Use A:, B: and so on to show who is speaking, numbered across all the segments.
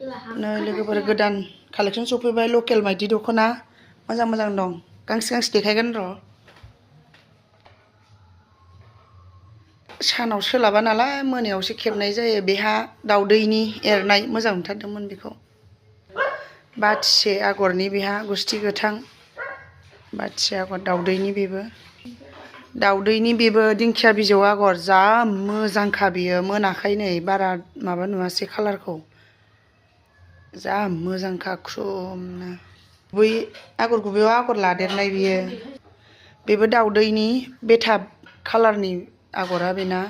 A: नै लोगोफोर गोदान कालेक्सन सफैबाय लकेल माइदि दख'ना मोजां मोजां दं गांसे गांसे देखायगोन र' सानाव सोलाबा नालाय मोनायावसो खेबनाय जायो बेहा दाउदैनि एरनाय मोजां मोनथारदोंमोन बेखौ बाथिसे आगरनि बेहा गुस्थि गोथां बाथिसे आगर दाउदैनि बेबो दिंखिया बिजौ आगर जा मोजांखा बियो मोनाखै नै बारा माबा नुवासै कालारखौ जा मोजांखा ख्रुमनो बै आगर गुबैयाव आगर लादेरनाय बियो बेबो दाउदैनि बेथाब कालारनि आगरा बेना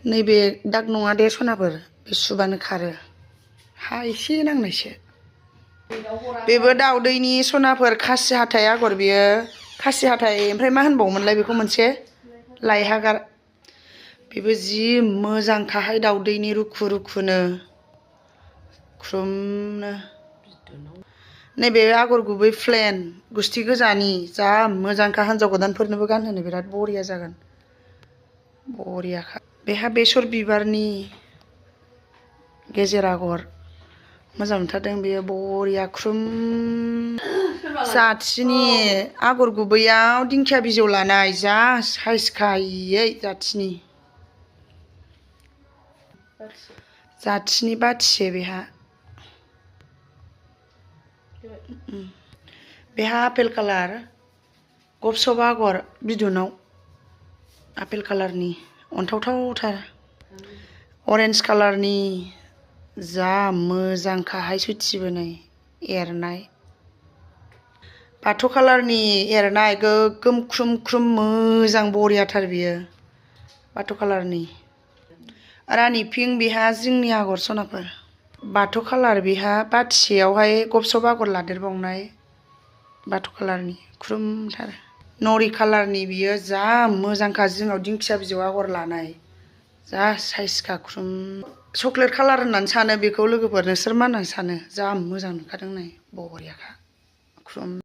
A: नैबे दाग नङा दे सनाफोर बे सुबानो खारो हा एसे नांनायसो बेबो दाउदैनि सनाफोर खासि हाथाय आगर बियो खासि हाथाय ओमफ्राय मा होनबावोमोनलाय बेखौ मोनसे लाइहागार बेबो जि मोजांखाहाय दाउदैनि रुखु रुखुनो ख्रुमनो नैबे आगर गुबै प्लेन गुस्थि गोजानि जा मोजांखा हिन्जाव गोदानफोरनोबो गानहोनो बिराद बरिया जागोन बरियाखा बेहा बेसर बिबारनि गेजेर आगर मोजां मोनथारदों बेयो बरिया ख्रुम जाथिनि आगर गुबैयाव दिंखिया बिजौ लानाय जा साइजखायै जाथिनि बाथिसे बेहा आपेल कालार गबसब आगर बिदुनाव आपेल कालारनि अन्थावथावथार अरेन्ज कालारनि जा मोजांखाहाय सुथिबोनाय एरनाय बाथ' कालारनि एरनाय गोगोम ख्रुम ख्रुम मोजां बरियाथार बियो बाथ' कालारनि रानि पिंक बेहा जिंनि आगर सनाफोर बाथ' कालार बेहा बाथिसेयावहाय गबसब आगर लादेरबावनाय बाथ' कालारनि ख्रुमथार नरि कालारनि बियो जा मोजांखा जिङाव दिंखिया बिजौ आगर लानाय जा साइजखा ख्रुम चक्लेट कालार होननानै सानो बेखौ लोगोफोर नोंसोर मा होननानै सानो जा मोजां नुखादों नै बरियाखा ख्रुम